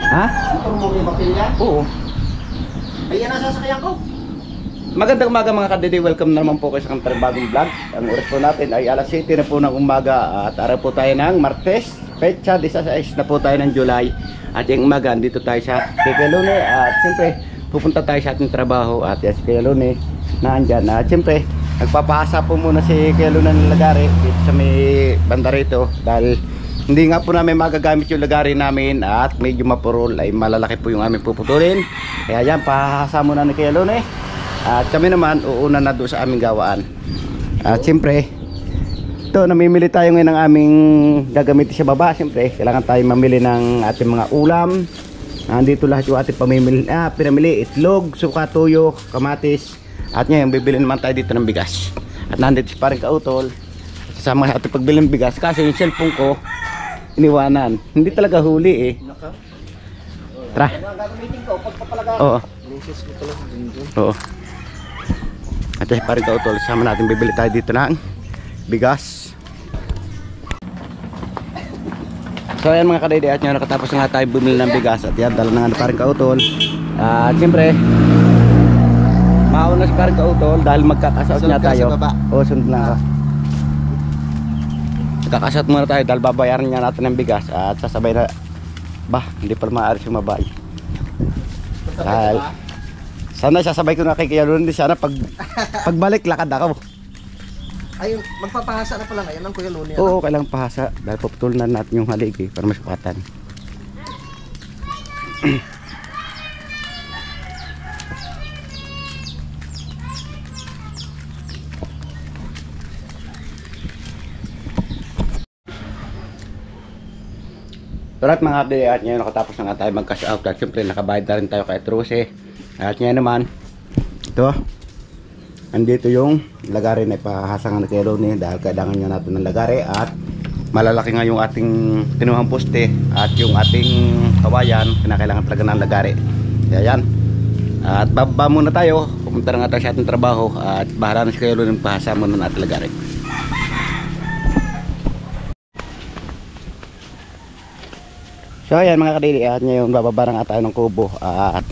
Ha? Motor mo may bakilya? Oo. Ayan ang sasakyan ko. Magandang umaga mga kadede, welcome na naman po kayo sa kantang bagong vlog. Ang oras po natin ay alas 7 na po ng umaga at araw po tayo ng Martes, petsa 16 na po tayo ng July. At yung umaga, dito tayo sa Kikelone at siyempre pupunta tayo sa ating trabaho at si Kikelone naandyan. At siyempre nagpapahasa po muna si Kikelone ng lagari dito sa may banda rito dahil hindi nga po namin magagamit yung lagari namin at medyo mapurol ay malalaki po yung aming puputulin. Kaya yan, pahasa muna ni Kikelone. At kami naman uuna na doon sa aming gawaan. At siyempre ito, namimili tayo ngayon ng aming gagamitin sa baba. Siyempre kailangan tayo mamili ng ating mga ulam. Nandito lahat yung ating pinamili. Itlog, suka, tuyo, kamatis. At ngayon bibili naman tayo dito ng bigas. At nandito si paring Kautol kasama sa ating pagbili ng bigas. Kasi yung cellphone ko iniwanan. Hindi talaga huli eh. Tara. Gagamitin ko pagpapalaga. Oo. Lisis ko pala dun. Oo. At si paring Kautol, sama natin bibili tayo dito ng bigas. So ayan mga kadede, at nyo nakatapos nga tayo bumili ng bigas. At yan, dala na nga paring Kautol. At siyempre mauna si paring Kautol dahil magkakasot nga tayo. Oo, sunod na ako. Magkakasot muna tayo dahil babayaran nga natin ng bigas. At sasabay na, hindi pa maaari sumabay. Dahil sana sasabay ko na kay Kuya Luni. Sana pagbalik lakad ako. Ayun, magpapahasa na pala ngayon ng Kuya Luni. Oo, kailangan pahasa dahil puputulan na natin yung haligi para masukatan. So lahat mga update, at ngayon nakatapos na nga tayo mag-cash out. At syempre nakabayad na rin tayo kay Truse. At ngayon naman ito, andito yung lagari na ipahasa nga na kay Luni dahil kailangan nga natin ng lagari. At malalaki nga yung ating kinuhang poste at yung ating kawayan, kinakailangan talaga ng lagari. Kaya yan, at bababa muna tayo, pupunta na nga tayo sa ating trabaho. At bahala na si Kuya Luni pahasa muna natin lagari. So ayan mga kadili, at ngayon bababa nga tayo ng kubo. At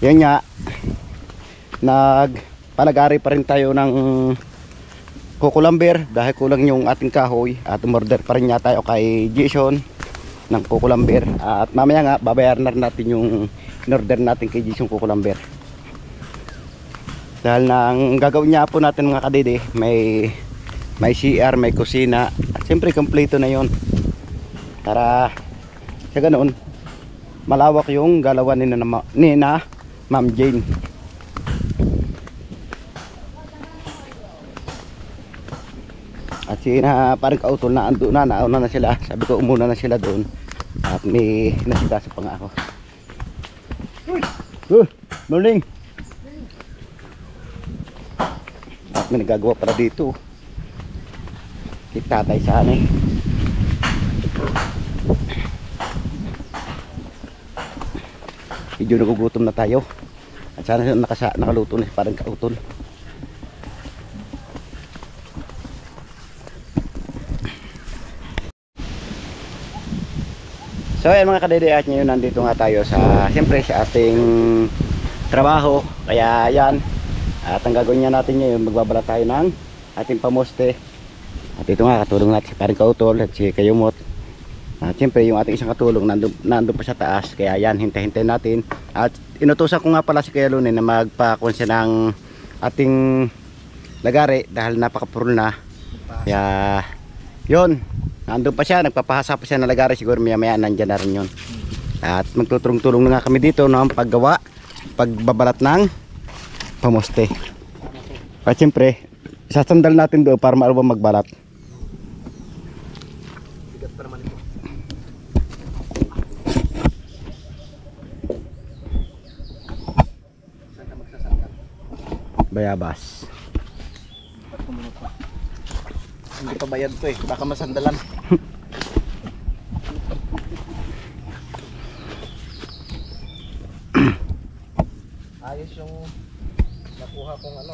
yun nga, nagpalagari pa rin tayo ng kukulamber dahil kulang yung ating kahoy. At umorder pa rin nga tayo kay Jason ng kukulamber. At mamaya nga babayaran na rin natin yung in-order natin kay Jason kukulamber. Dahil nang gagawin niya po natin mga kadili, may CR, may kusina. At siyempre kompleto na yun para sa ganoon malawak yung galawan ni na Ma'am Jane. At si parang Kautol na ando na, nauna na sila. Sabi ko umuna na sila doon. At may nasikaso pa nga ako. Morning. At may nagagawa para dito. Kitatay sa amin. Medyo nagugutom na tayo. At sana nakaluto na si parang Kautol. So ayan mga kadede, at ngayon nandito nga tayo sa siyempre sa ating trabaho. Kaya yan, at ang gagawin nga natin ngayon, magbabala tayo ng ating pamoste. At ito nga, katulong natin si parang Kautol at si Kayumot. At siyempre yung ating isang katulong nandun pa sa taas. Kaya yan, hintay-hintay natin. At inutusan ko nga pala si Kuya Luni na magpa-konsya ng ating lagari dahil napakapurol na. Kaya yun, nandun pa siya, nagpapahasa pa siya ng lagari. Siguro maya-maya nandyan na rin yun. At magtutulong-tulong na nga kami dito ng pagbabalat ng pamoste. At siyempre sasandal natin doon para maalawang magbalat. Bayabas. Hindi pa bayad to eh, baka masandalan. Ayos yung nakuha kong ano.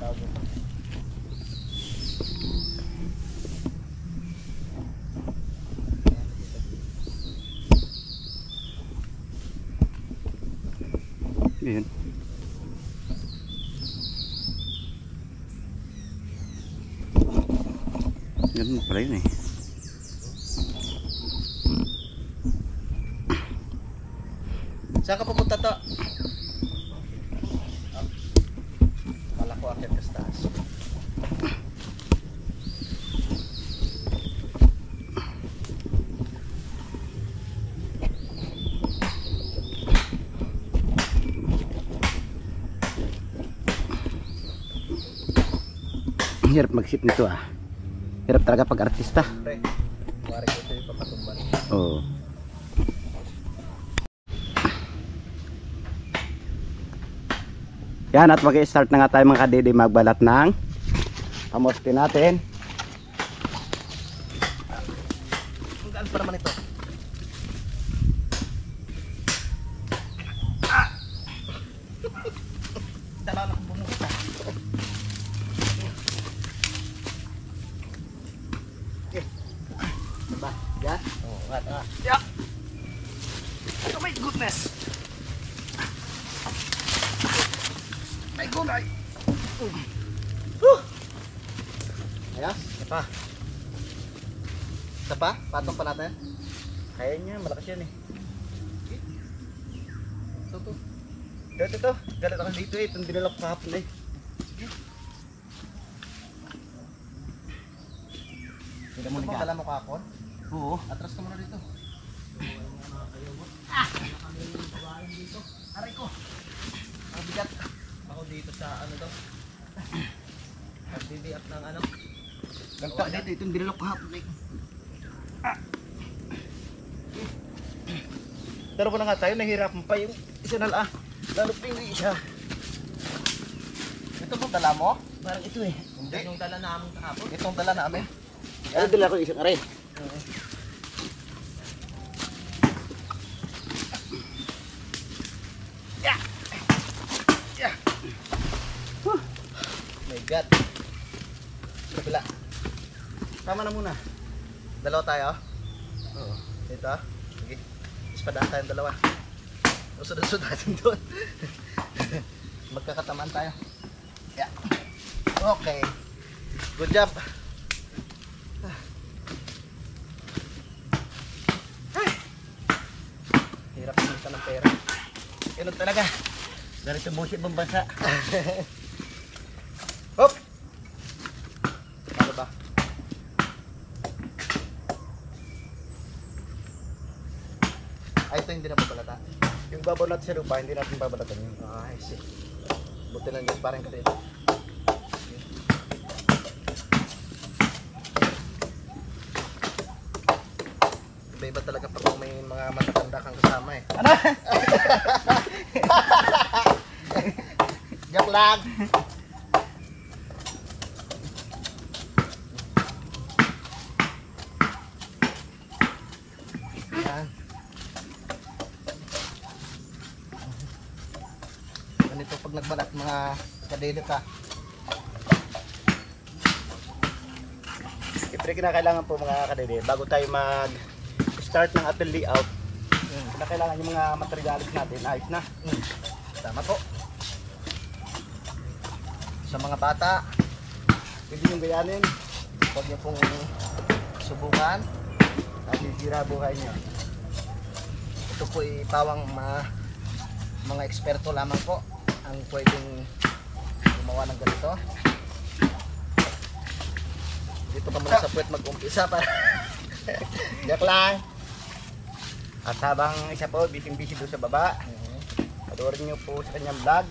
Tawag. Yun. Ganun pala yun eh. Saan ka pupunta to? Kala ko akit ka sa taas. Hirap mag-sit nito ah. Hirap talaga pag artista. Pre, kuwari ko ito yung papatumban. Oo. Yan, at mag-start na nga tayo mga kadidi magbalat ng kamote natin. Ang gaan pa naman ito. Dala na kong bumukas ah. Diba? Yan. Oh, yeah. Oh my goodness. My goodness. Ayos, isa pa. Isa pa? Patong pa natin. Kaya niya, malakas yan eh. Ito. Ito. Galit ako dito eh. Itong dinala ko kahapon eh. Ito mo dala mo kakon. Oo. Atras ka muna dito. Aray ko. Ang bigat. Ako dito sa ano to. Pagbibiak ng ano. Ganta dito. Itong dinala ko kahapon eh. Pero pa na nga tayo, nahihirapan pa yung isa na lang. Lalo pili siya. Ito pong dala mo? Parang ito eh. Hindi. Yung dala namin kahapon. Itong dala namin. Ay, dala ko isang aray. Yeah. Yeah. My God. Kabila. Tama na muna. Dalawa tayo? Oo. Ito? Sige. Ispadaan tayong dalawa. Usod-usod natin doon. Magkakatamaan tayo. Yeah. Okay. Good job. Ay. Hirap kumita ng pera. Ganun talaga. Ganito bullshit bang bansa. Hop! Ano ba? Ay, ito hindi na babalata. Yung babaw natin sa lupa, hindi natin babalatan yun. Ay, see. Buti lang yung parang ka dito. Iba-iba talaga pag may mga matatanda kang kasama eh. Ano? Joke lang! Yan. Ganito pag nagbalat mga kadede ka. Siyempre kinakailangan po mga kadede, bago tayo mag-start ng ating layout, kinakailangan yung mga materialis natin, ayos na. Tama po. Sa mga bata, Pwede yung gayanin, huwag niyo pong subukan. nasisira buhay niyo. Ito po ipawang mga eksperto lamang po ang pwedeng gumawa ng ganito. Dito ka muna sa puwet mag-umpisa para Joke lang. At habang isa po, busy-busy doon sa baba, panoorin niyo po sa kanyang vlog.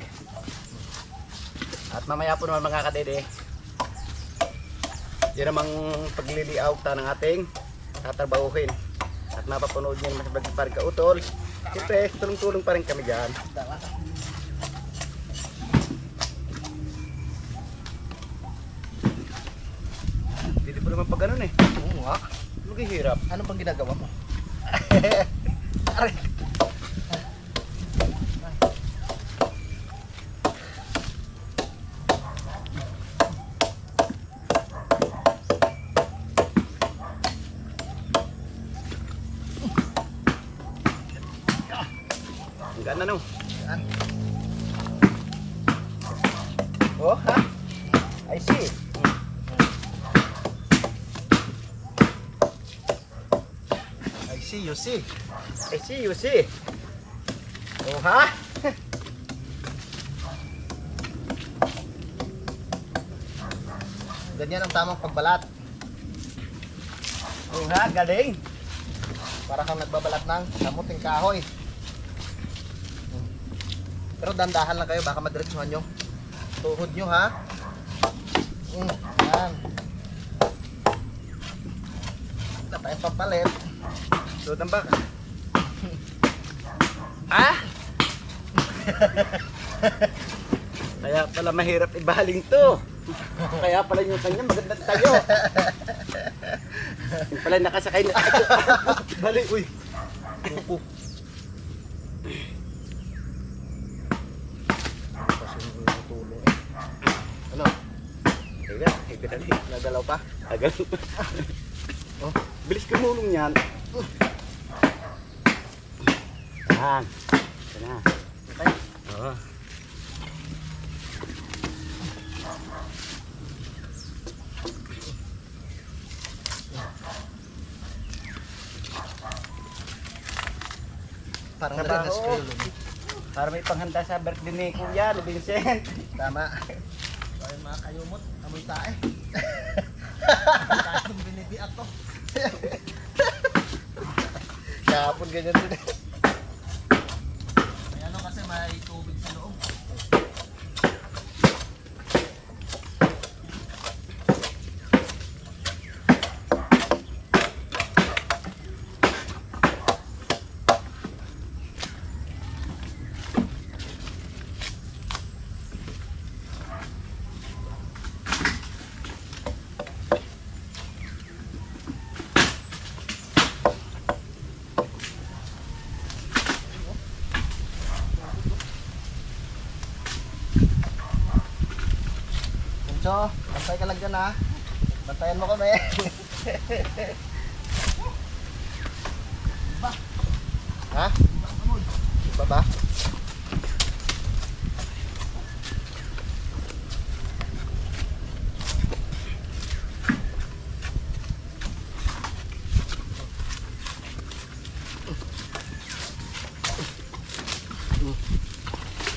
At mamaya po naman mga kadede, yun namang pagli-layout ng ating tatrabahuhin. At mapapanood niyo naman sa vlog ni Parang Kautol. Siyempre, tulong-tulong pa rin kami dyan. Hindi po naman pag ganun eh. Oo nga. Maghihirap. Ano bang ginagawa mo? Aray. Ang gana no. Yan. Oh, ha? I see. I see, you see. I see, you see. Oh, ha? Ganyan ang tamang pagbalat. Oh ha, galing. Para kang nagbabalat ng kamuting kahoy. Pero dandahan lang kayo, baka madiretsuhan yung tuhod nyo, ha? Yan. Wala tayong pampalit. So, tambak. Ah! Kaya pala mahirap ibaling to. Kaya pala yung kanya magandang tayo. Yung pala nakasakay na. Bali, uy. Kuko. Ano? Kaya, higit-higit. Nagalaw pa? Agal. Oh, bilis kumulong yan. Yan. Ito na. Okay. Oo. Parang Trabaho. narinas ko yun. Para may panghanda sa birthday ni Kuya, ni Vincent. Tama. So ayun mga kayumot, amoy tae. Kahit binibiak ko. Kahapon ganyan din. May ano kasi may tubig sa loob. So, bantay ka lang dyan ha. Bantayan mo kami. Ha? Iba ba?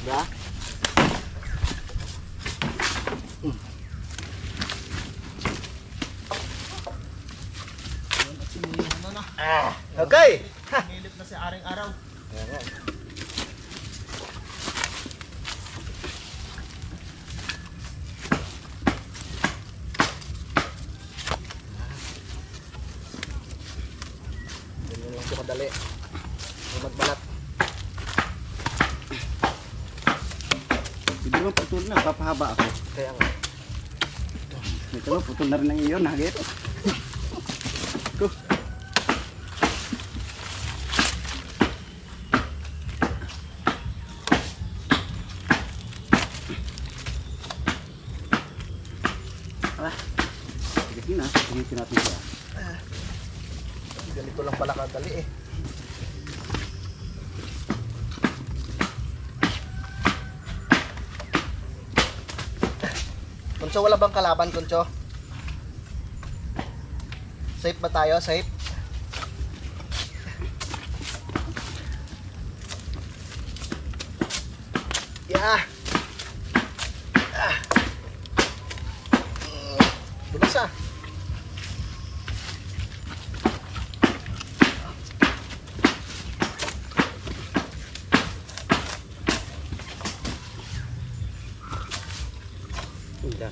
Ba? Okay. Milip na si Aring Araw. Ayan nga. Ganyan lang siya kadali. Yung magbalat. Hindi mo putol na, papahaba ako. Kaya nga. Ito, putol na rin ng iyon, hagit. Ko. Sige na, higitin natin siya. Ganito lang pala kadali eh. Kunso, wala bang kalaban, Kunso? Safe ba tayo? Safe? Yeah! Diba siya? Hindi.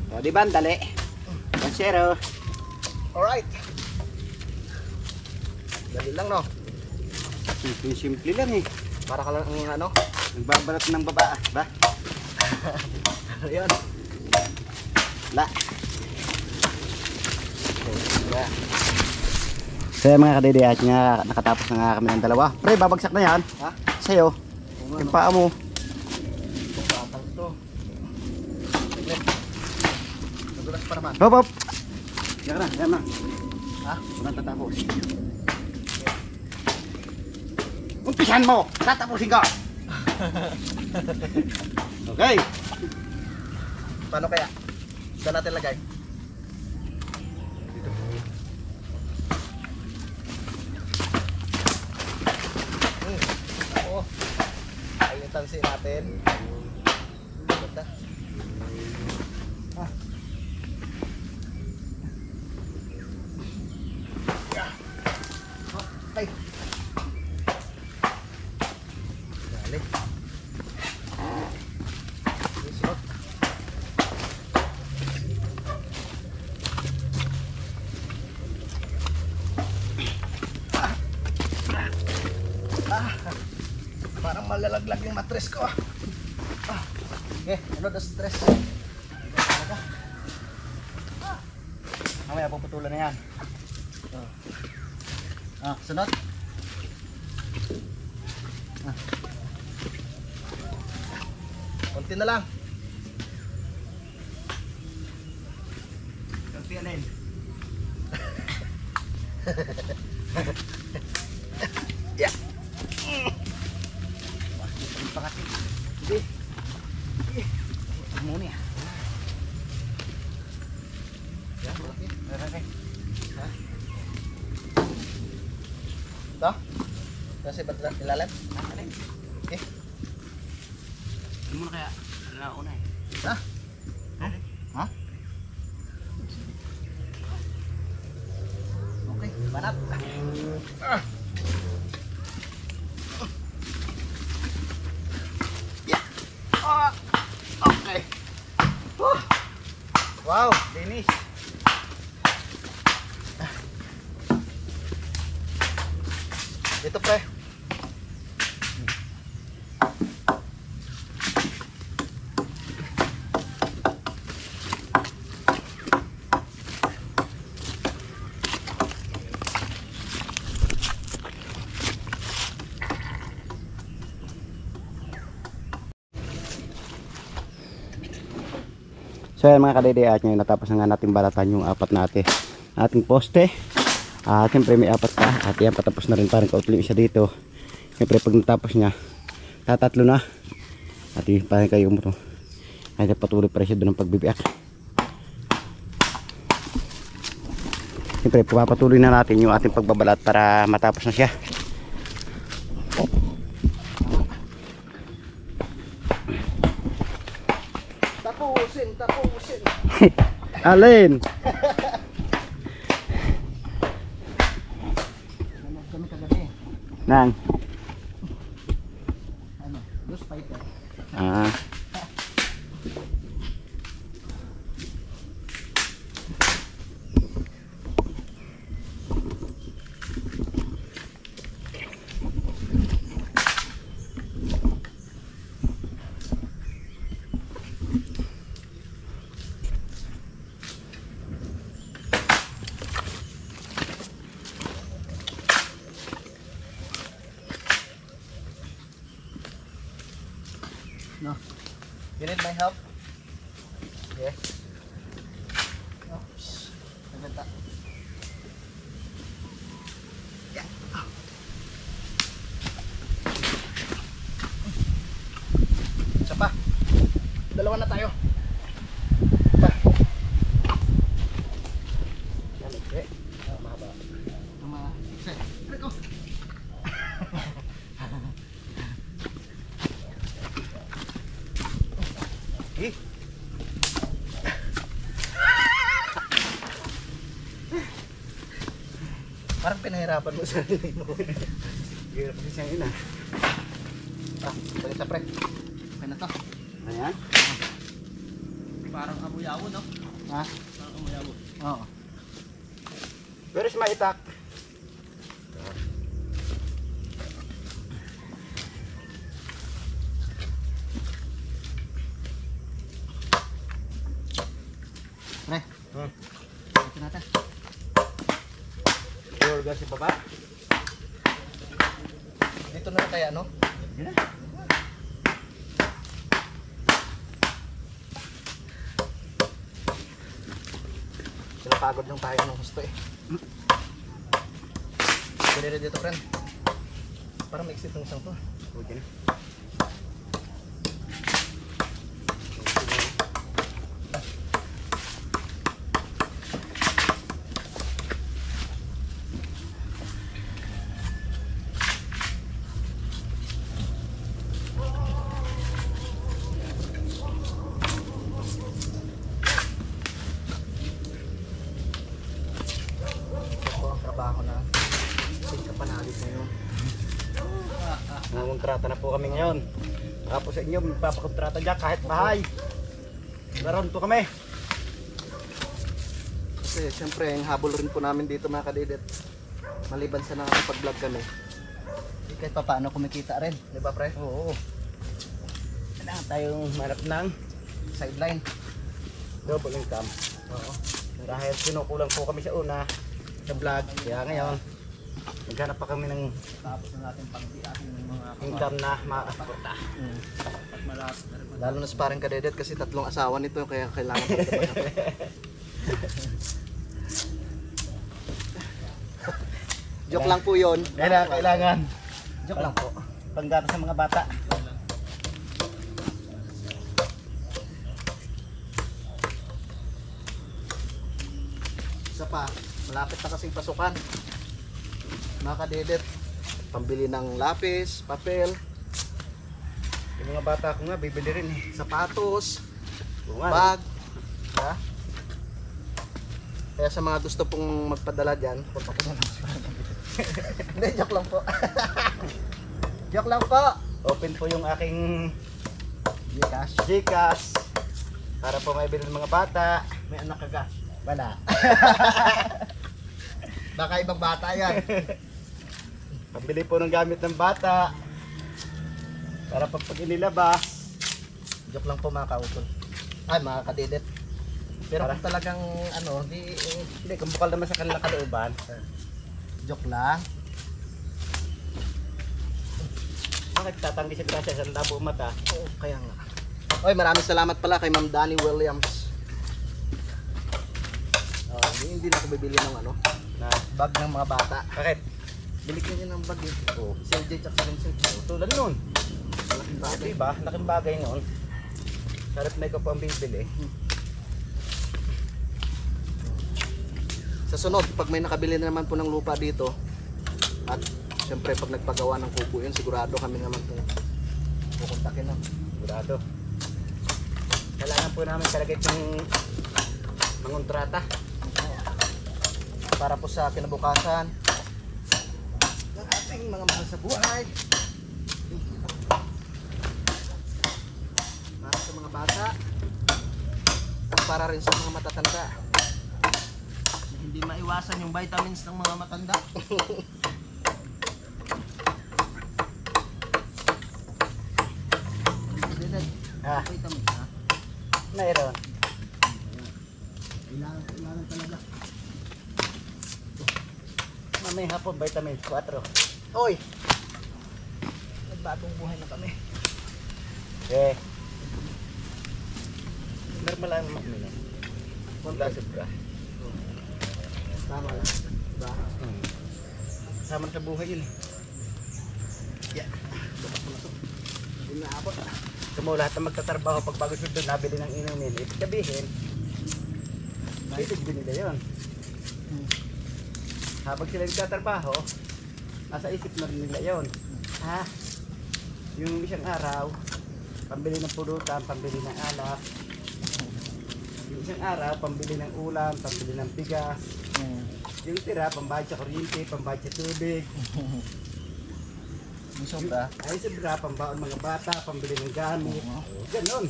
O, di ba? Ang dali. Pansero. Alright. Dali lang, no? Simple lang eh. Para ka lang ano? Nagbabalat ng baba. Ba? Ano yun? La. So mga kadidiyat nga, nakatapos na nga kami ng dalawa. Pre, babagsak na yan. Ha? Sa'yo. Yung paa mo. Batang to. naman. Hop, hop. Yan na. Ha? Walang tatapos. Umpisan mo! Tatapusin ka! Okay. Paano kaya? Saan natin lagay? Dito. Oo. Ayun yung tansi natin. Ganda. Ah. Okay. Dali. Isunod. Parang malalaglag yung matres ko. Okay, ano the stress? Mamaya puputulan na yan. Sunod. Konti na lang. Konti alin. Yeah. Pakati. Hindi. Muna yan. Yeah, okay. Okay. Ha? Ito? Kasi ba't ilalim? Alin. Okay. Ano muna kaya? Ano na una eh. Ha? Alin. Ha? Okay, banat. Yeah. Okay. Wow, Finish. dito pre. So yan mga kadede, at ngayon natapos na nga natin balatan yung apat natin ating poste. At siyempre may apat pa. At yan, patapos na rin, parang kautli isa dito. Siyempre pag natapos niya, tatatlo na. At yun, parang kayo mo to. Kaya patuloy pa rin siya doon ng pagbibiyak. Siyempre pupatuloy na natin yung ating pagbabalat para matapos na siya. Tapusin. Alin? Ano kami kagabi? Nang? Ano? Loose fighter. Ah. No. You need my help? Yeah. Oh, naganda. Yeah. Isa pa. Dalawa na tayo. Pa. Yan, okay. Mahaba. Isa. Go. Eh. Parang pinahirapan mo sa sarili mo. Hirap kasi siyang ina. Balita pre. Okay na to. Ayan. Parang amoy-awo, no? Ha? Parang amoy-awo. Oo. Where is my itak? Pre. Ito natin. Burger si baba. Dito na kaya, no? Yun na. napapagod lang tayo ng gusto eh. Pwede dito, friend. Parang may-exit ng isang to. Okay na. Trabaho na pinapanalik ngayon. Kontrata na po kami ngayon. Tapos sa inyo, magpapakontrata dyan kahit bahay. Meron po kami. Kasi syempre, ang habol rin po namin dito mga kadidet. Maliban sa nakakapag-vlog kami. Kahit pa paano kumikita rin. Di ba, pre? Oo. Kailangan tayong manap ng Sideline. double income. Oo. Dahil sinukulang po kami sa una sa vlog. Kaya ngayon, naghanap pa kami ng Tapos na natin pagbiyahin ng mga income na makakaporta. At malapit na rin. Lalo na sa parang kadidet kasi 3 asawa nito kaya kailangan pagdaban ako. Joke lang po yun. Kailangan. Joke lang po. Panggata sa mga bata. Isa pa, malapit na kasing pasukan. Mga kadidet, pambili ng lapis, papel, Yung mga bata ko nga, bibili rin eh. sapatos, Oo nga. bag. Ha? Kaya sa mga gusto pong magpadala dyan, punta ko na lang sa Hindi, joke lang po. Joke lang po. Open po yung aking Gcash. Gcash para po maibili ng mga bata. May anak ka gas. Wala. Baka ibang bata yan. Pabili po ng gamit ng bata. Para pag inilabas. Joke lang po mga kautol. Ay, mga kadidet. Pero Para- kung talagang ano, Hindi, kung bukal naman sa kanilang kalooban. joke lang. Bakit tatanggi sa grasya sa labo mata? Oo, kaya nga. Oy, maraming salamat pala kay Ma'am Danny Williams. Oh, hindi na ako bibili ng ano, Na, bag ng mga bata. bakit? Bili ko niya ng bag eh. Oo. CJ tsaka Vincent. Tulad nun. Malaking Bakit bagay. ba? Laking bagay nun. Sarap na ikaw po ang bibili. Sa sunod, pag may nakabili na naman po ng lupa dito, at syempre pag nagpagawa ng kubo yun, sigurado kami naman po pupuntakin na. Sigurado. Kailangan po namin talaga itong mangontrata. Para po sa kinabukasan ng ating mga mahal sa buhay. Para sa mga bata at para rin sa mga matatanda. Hindi maiwasan yung vitamins ng mga matanda. Ah, Vitamins ha? mayroon. Kailangan talaga. Mamay hapon, vitamins 4. Oy! Nagbagong buhay na kami. Eh. Normal lang makminom. Wala sobra. Tama lang. Diba? Sama sa buhay yun eh. Yeah. Dapat mo na to. Hindi na abot. Kamo lahat na magtatrabaho pag bago sunod nabili ng inumin. Ibig sabihin, bibig nila yun. Habang sila nagtatrabaho, nasa isip na rin nila yun. Ha? Yung isang araw, pambili ng pulutan, pambili ng alak. Yung isang araw, pambili ng ulam, pambili ng bigas. Yung tira, pambayad sa kuryente, pambayad sa tubig. Yung sobra. Ay sobra, pambaon mga bata, pambili ng gamit. Ganon.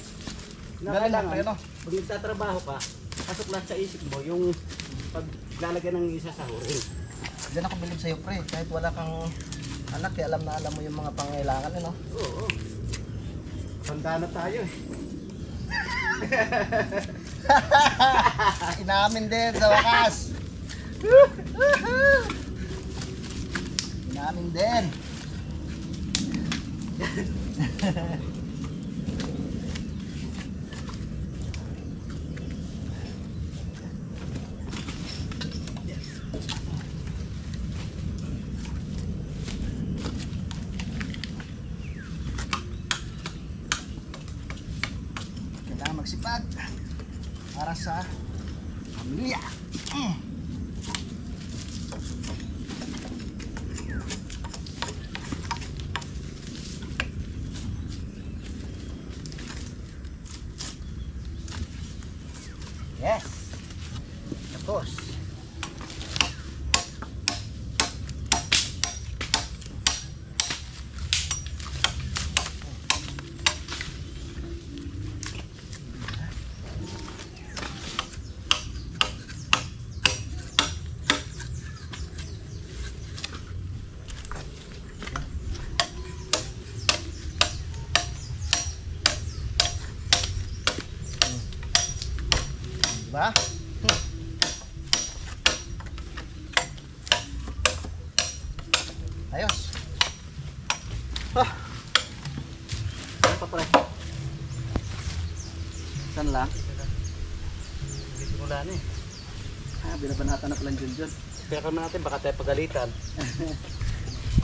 Na Galing kailangan, mo, ano? pag nagtatrabaho ka, pasok lahat sa isip mo yung paglalagay ng isa sa hurin. Diyan ako bilib sa'yo, pre. Kahit wala kang anak, eh, alam na alam mo yung mga pangailangan, eh, no? Oo. Tanda na tayo eh. Inamin din sa wakas. Inamin din. Yes. Tapos. Diba? Ayos. Ano pa pre? Saan lang? Hindi simula na eh. Binabanatan na pala dyan dyan. Kaya naman natin baka tayo pagalitan.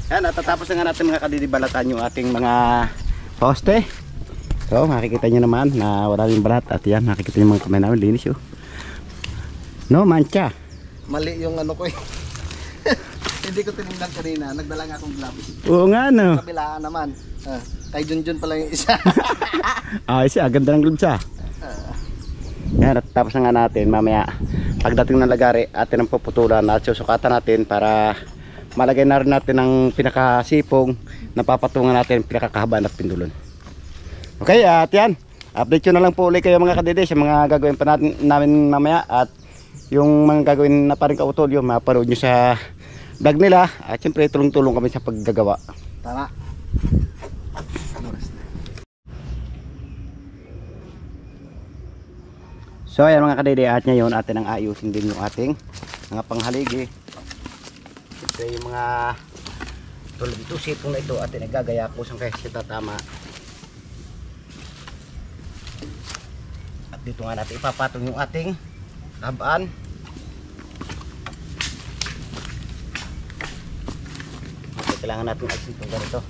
Yan, natatapos na nga natin mga kadidibalatan yung ating mga poste. So makikita nyo naman na wala rin balat. At yan, makikita nyo mga kamay namin, linis yun. No, mancha. Mali yung ano ko eh. Hindi ko tinignan kanina. Nagdala nga akong gloves. Oo nga no. Kabilaan naman. Kay Junjun pala yung isa. Siya, ganda ng gloves ah. Yan, at tapos na nga natin mamaya pagdating ng lagari atin ang puputulan at susukatan natin para malagay na rin natin ang pinakasipong na papatungan natin pinakakahabaan at pindulon. Okay, at yan, update nyo na lang po ulit kayo mga kadede sa mga gagawin pa namin mamaya at yung mga gagawin na paring kautol yung mapanood nyo sa vlog nila at syempre tulong-tulong kami sa paggagawa. Tama. So ayan mga kadede, at ngayon atin ang ayusin din yung ating mga panghaligi. Siyempre yung mga tulad ito, sipong na ito atin nagagaya ko saan kaya kita tama. At dito nga natin ipapatong yung ating habaan. So, kailangan natin ayusin itong ganito.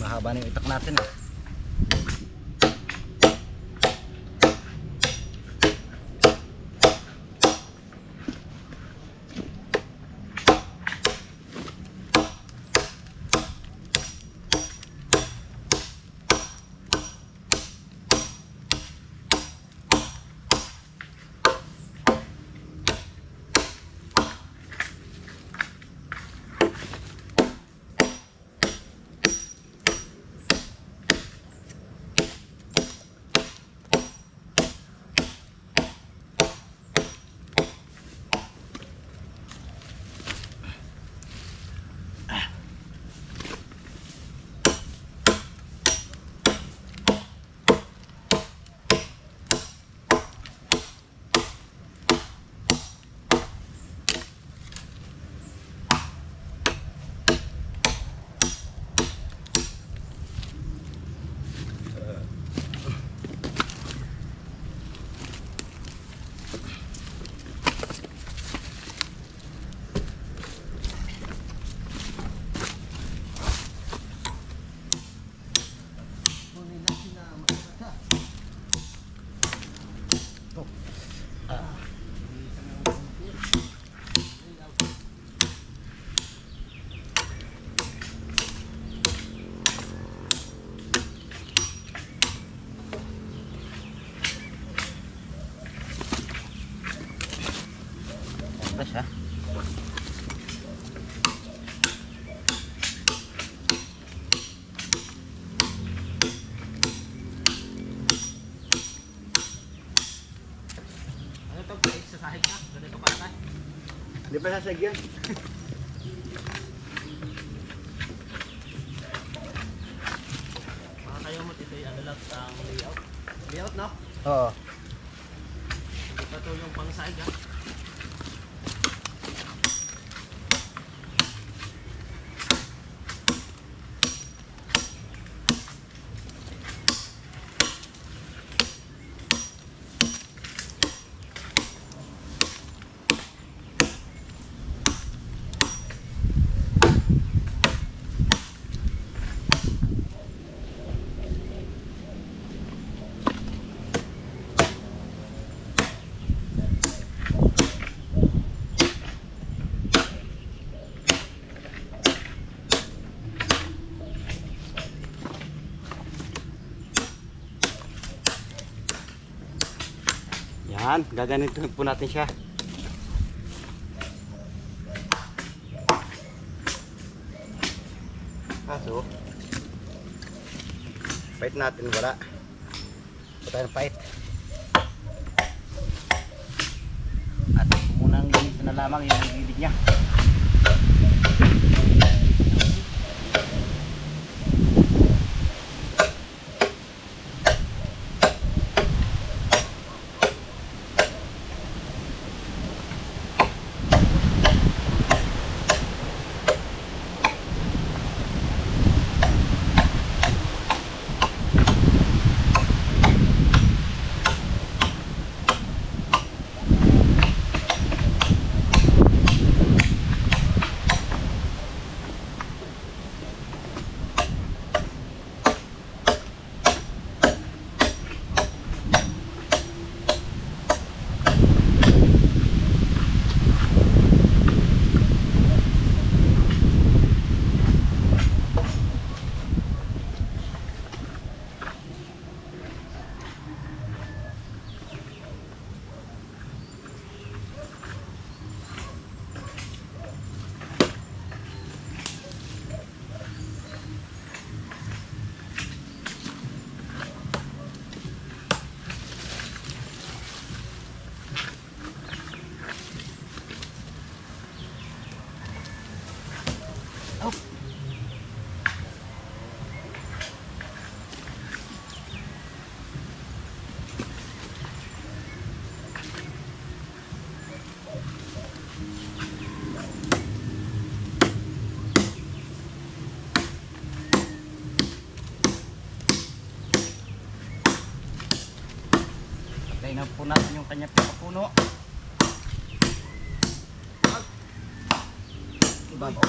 Mahaba na yung itak natin eh. Ha? Ano ito? Sa sahig na? Ganito pala tayo? Hindi pa sasag yan. Mga kayo mo, ito yung ano lang ang layout. Layout, no? Oo. Hindi pa ito yung pang sahig, ha? Yan, gaganito po natin siya. Kaso, pait natin wala. Patay ng pait. At munang ganito na lamang yung gilid niya. Patay na po natin yung kanya pagkapuno. Ibabaw.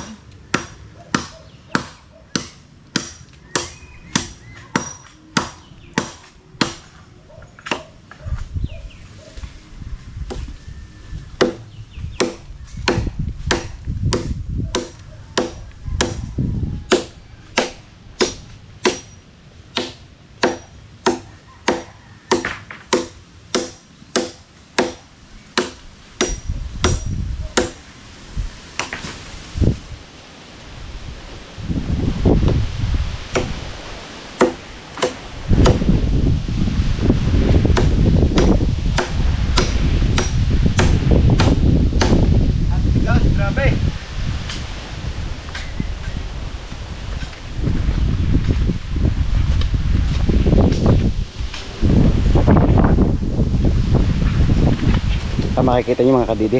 Makikita nyo mga kadidi,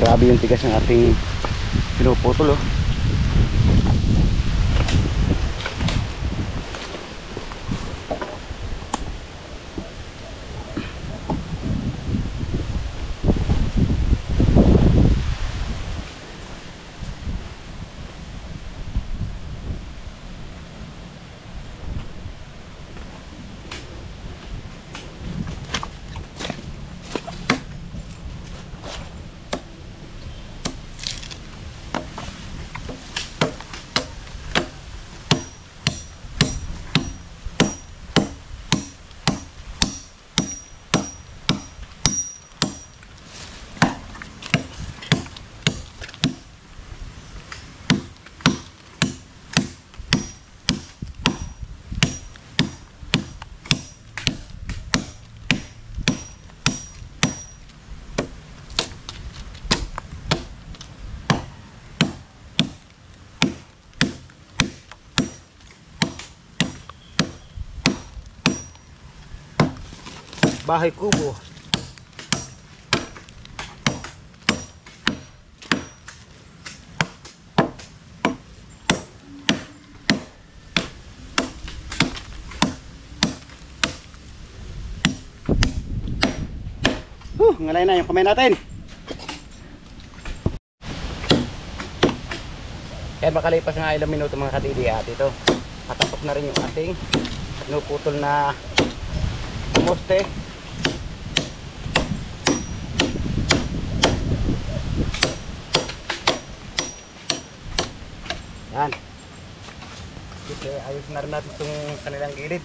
grabe yung tigas ng ating pinuputol oh. Bahay kubo. Ngalay na yung kamay natin. Kaya makalipas nga ilang minuto mga kadidi at ito patapos na rin yung ating pinuputol na poste. Yan. Kasi ayos na rin natin itong kanilang gilid.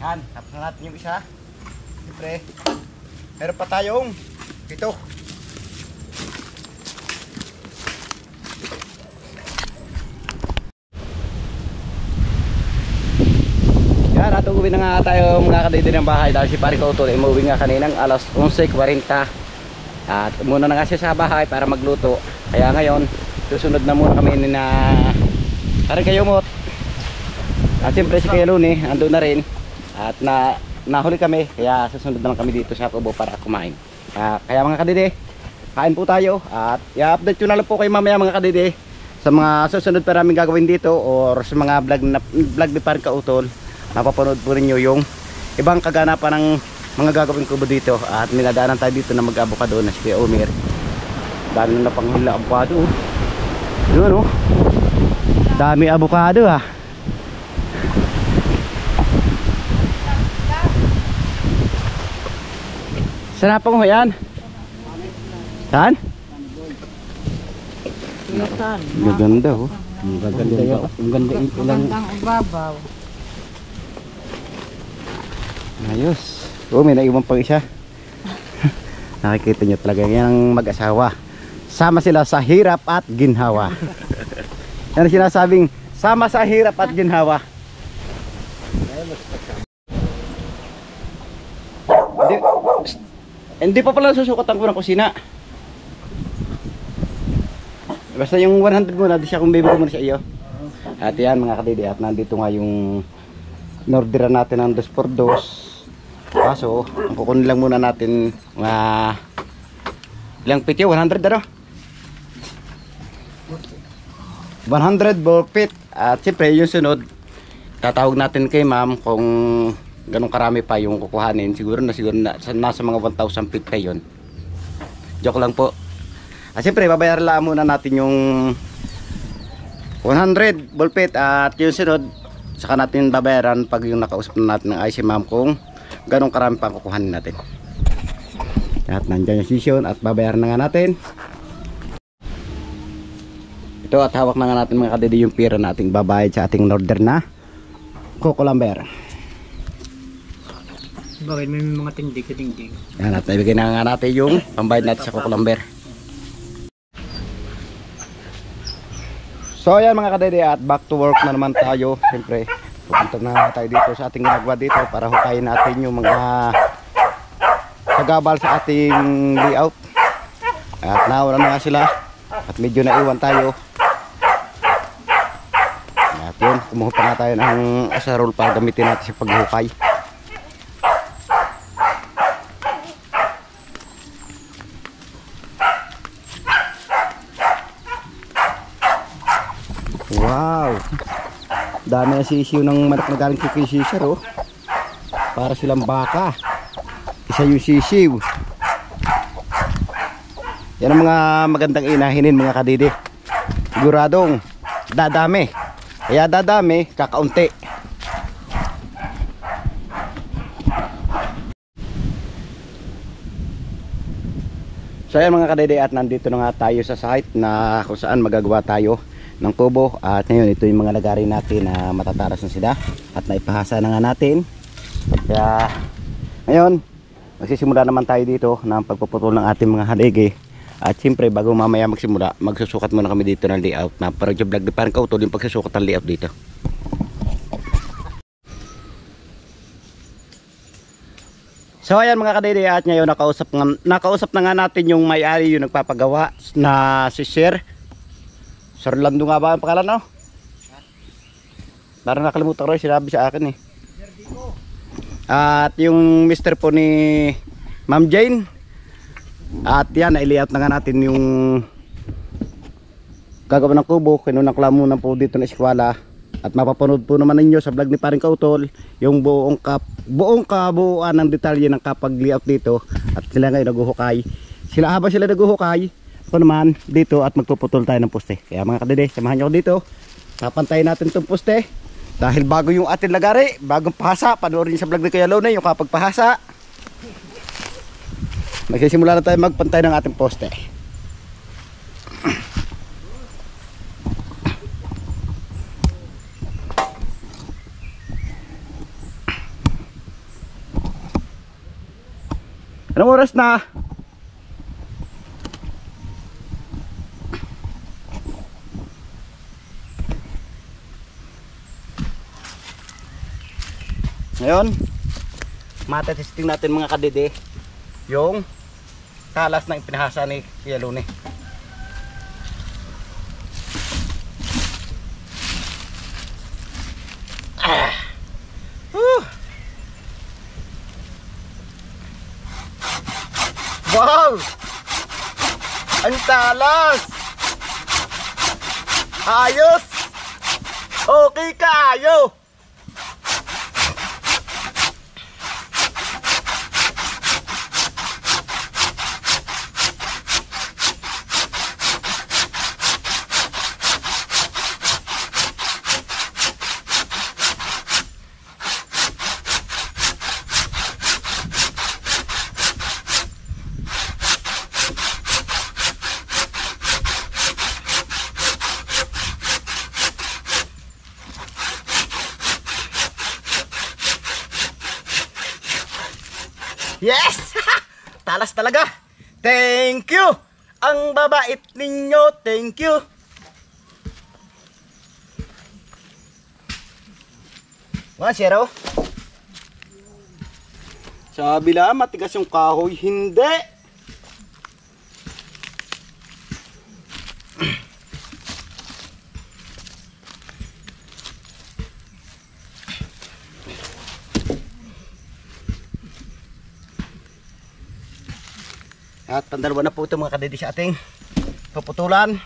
Yan, tapos na natin yung isa. Siyempre, meron pa tayong ito. Yan, at uwi na nga tayo mga kadidi ng bahay dahil si Pare Kautol ay umuwi nga kaninang alas 11:40. At muna na nga siya sa bahay para magluto. Kaya ngayon, susunod na muna kami na Pare Kayumot. At siyempre si Kuya Luni, andun na rin. At nahuli kami, kaya susunod na lang kami dito sa kubo para kumain. Kaya mga kadidi, kain po tayo. At i-update ko na lang po kayo mamaya mga kadidi sa mga susunod pa namin gagawin dito or sa mga vlog ni Pare Kautol. Napapanood po rin nyo yung ibang kaganapan ng mga gagawin ko dito. At niladaanan tayo dito na mag-avocado na si Kuya Omer. Dami na panghula avocado. Yun oh. Dami avocado ah. Sarapang ho yan. Saan? Maganda oh. Ang ganda ilang ibabaw. ayos. Oh, may naiwan pang isa. Nakikita nyo talaga yan ang mag-asawa. Sama sila sa hirap at ginhawa. Yan ang sinasabing sama sa hirap at ginhawa. Hindi pa pala susukatan ko ng kusina. Basta yung 100 muna, di siya kung bibili muna sa iyo. At yan mga kadidi, at nandito nga yung inorderan natin ng 2x2. Kaso, ang kukunin lang muna natin mga ilang pityo, 100 ano? 100 ball pit. At siyempre yung sunod, tatawag natin kay ma'am kung ganun karami pa yung kukuhanin. Siguro na nasa mga 1,000 feet pa yun. Joke lang po. At siyempre babayaran lang muna natin yung 100 ball pit. At yung sunod, saka natin babayaran pag yung nakausap na natin ng ay si ma'am kung ganun karami pa kukuhanin natin. At nandyan yung session at babayaran na nga natin. Ito at hawak na nga natin mga kadidi yung pera nating babayad sa ating order na Coco Lumber. Bakit may mga tindig-tindig? Yan at naibigay na nga natin yung pambayad natin sa Coco Lumber. So ayan mga kadidi, at back to work na naman tayo. Siyempre pupunta na tayo dito sa ating ginagawa dito para hukayin natin yung mga sagabal sa ating layout. At nauna na nga sila at medyo naiwan tayo. At yun, kumuha pa na tayo ng asarol para gamitin natin sa paghukay. Wow, dami na sisiw ng manok na galing kay Caesar oh. Para silang baka. Isa yung sisiw. Yan ang mga magandang inahinin mga kadidi. Siguradong dadami. Kaya dadami, kakaunti. So yan mga kadidi, at nandito na nga tayo sa site na kung saan magagawa tayo ng kubo. At ngayon ito yung mga lagari natin na matataras na sila at naipahasa na nga natin. Kaya ngayon magsisimula naman tayo dito ng pagpuputol ng ating mga haligi. At siyempre bago mamaya magsimula, magsusukat muna kami dito ng layout na para yung vlog ni Pare Kautol yung pagsusukat ng layout dito. So ayan mga kadidi, at ngayon nakausap na nga natin yung may-ari, yung nagpapagawa na si Sir Lando nga ba ang pangalan no? Parang nakalimutan ko rin, sinabi sa akin eh. At yung mister po ni Ma'am Jane. At yan, na-layout na nga natin yung gagawa ng kubo. Kinunak lang muna po dito na eskwela. At mapapanood po naman ninyo sa vlog ni Pare Kautol yung buong kabuuan ng detalye ng kapag-layout dito. At sila ngayon naghuhukay. Habang sila naghuhukay, ako naman dito at magpuputol tayo ng poste. Kaya mga kadidi, samahan nyo ako dito. Papantayin natin itong poste. Dahil bago yung ating lagari, bagong pahasa. Panoorin sa vlog ni Kuya Lone yung kapag pahasa. Magsisimula na tayo magpantay ng ating poste. Anong oras na? Ngayon, matetesting natin mga kadede yung talas ng ipinahasa ni Kuya Lune. Wow! Ang talas! Ayos! Okay kayo! Yes! Talas talaga. Thank you. Ang babait ninyo. Thank you. Mga zero. Sa kabila, matigas yung kahoy. Hindi. At pandalawa na po ito mga kadede sa ating puputulan.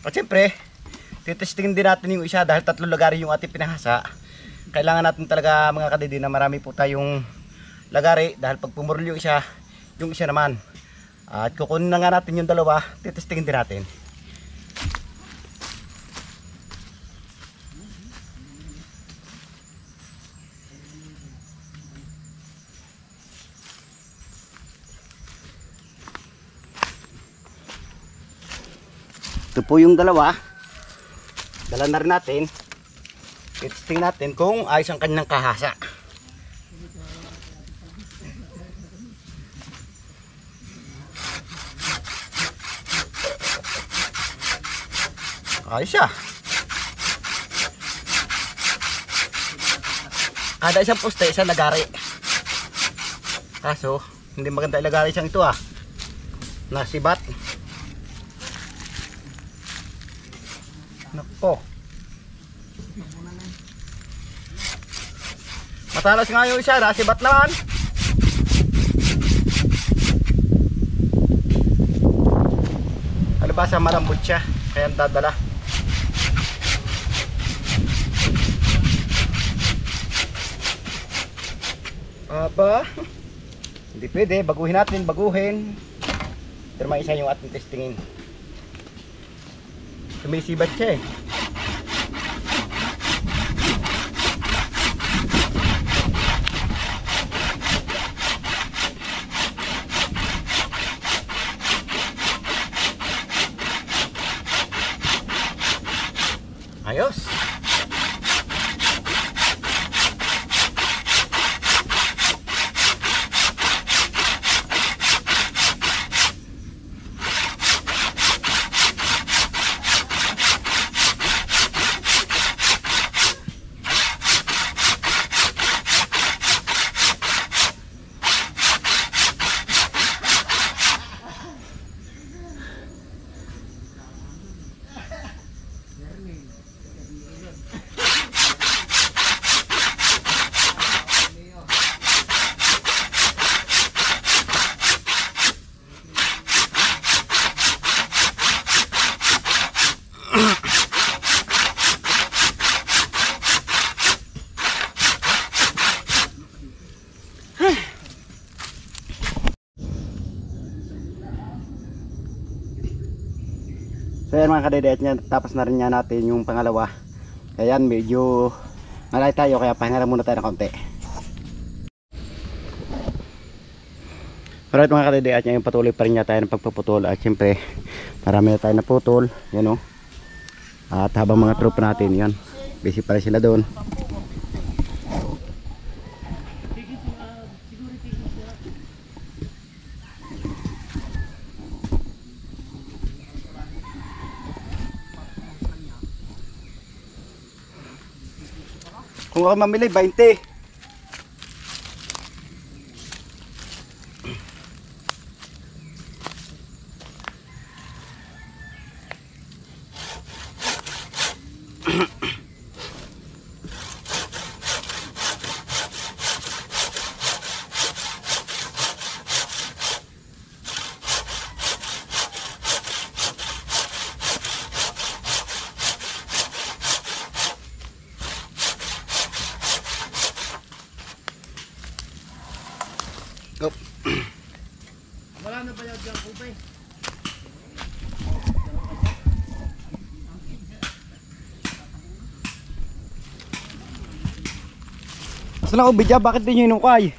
At siyempre, titestingin din natin yung isa dahil 3 lagari yung ating pinahasa. Kailangan natin talaga mga kadede na marami po tayong lagari dahil pag pumurol yung isa naman. At kukunin na nga natin yung dalawa, titestingin din natin. Ito po yung dalawa. Dala na rin natin. Testing natin kung ayos ang kanyang kahasa. Ayos siya. Kada isang poste, isang lagari. Kaso, hindi maganda ilagari siyang ito nasibat. Nako. Matalas nga yung isa, nasibat naman. Alibasa malambot siya, kaya ang dadala. Aba, hindi pwede, baguhin natin, pero may isa yung ating testingin. Sumisibat siya Ayos. So yan mga kadedet niya, tapos na rin niya natin yung pangalawa. Kaya yan, medyo malay tayo, kaya pahinga muna tayo ng konti. Alright mga kadedet niya, yung patuloy pa rin niya tayo ng pagpuputol. At syempre, marami na tayo naputol. Yan o. At habang mga tropa natin, yan, busy pa rin sila doon. Kung ako mamili, 20. Go. Wala na ba yung dyan, Kupe? Saan ako bidya? Bakit di nyo inukay?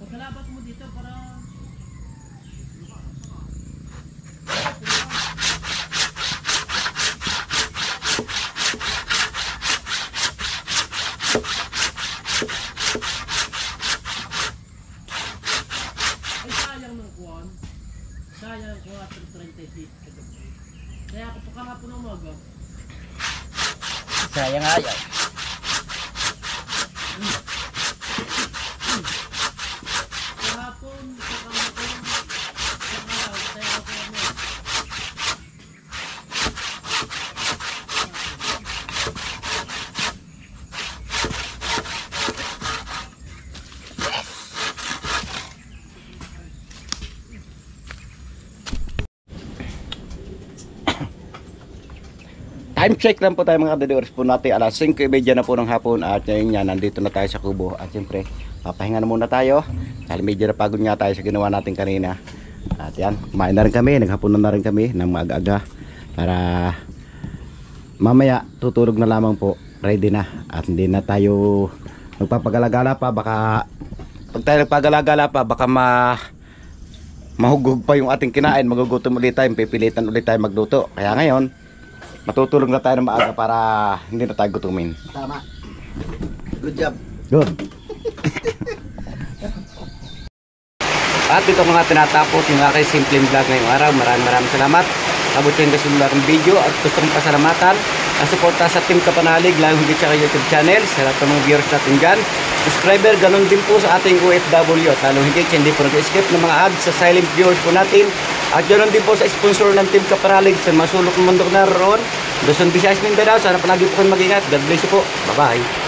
Pagkalabas mo dito para ay sayang ng kuwan. Sayang ko at 36. Kaya ako pa kahapon ng umaga. Sayang ayaw. Kahapon, sa kahapon, sa araw, kaya ako ano. Time check lang po tayo mga kadede, oras po natin alas 5:30 na po ng hapon at ngayon nga nandito na tayo sa kubo at siyempre papahinga na muna tayo dahil medyo napagod nga tayo sa ginawa natin kanina at yan, kumain na rin kami, naghapunan na rin kami ng maaga-aga para mamaya tutulog na lamang po, ready na at hindi na tayo magpapagalagala pa, baka pag tayo nagpagalagala pa baka mahugog pa yung ating kinain, magugutom ulit tayo, pipilitan ulit tayo magluto, kaya ngayon matutulog na tayo ng maaga para hindi na tayo gutumin. Tama. Good job. Good. At ito mga tinatapos yung aking simpleng vlog ngayong araw. Maraming salamat. Abutin ka sa ng video at gusto kong pasalamatan ang suporta sa Team Kapanalig, lalong higit sa YouTube channel, sa lahat ng mga viewers natin dyan. Subscriber, ganun din po sa ating OFW at lalong higit hindi po nag-escape ng mga ads sa silent viewers po natin. At ganun din po sa sponsor ng Team Kapanalig sa masulok ng mundo na roon. Luzon, Visayas, Mindanao. Sana palagi po kayong mag-ingat. God bless you po. Bye-bye.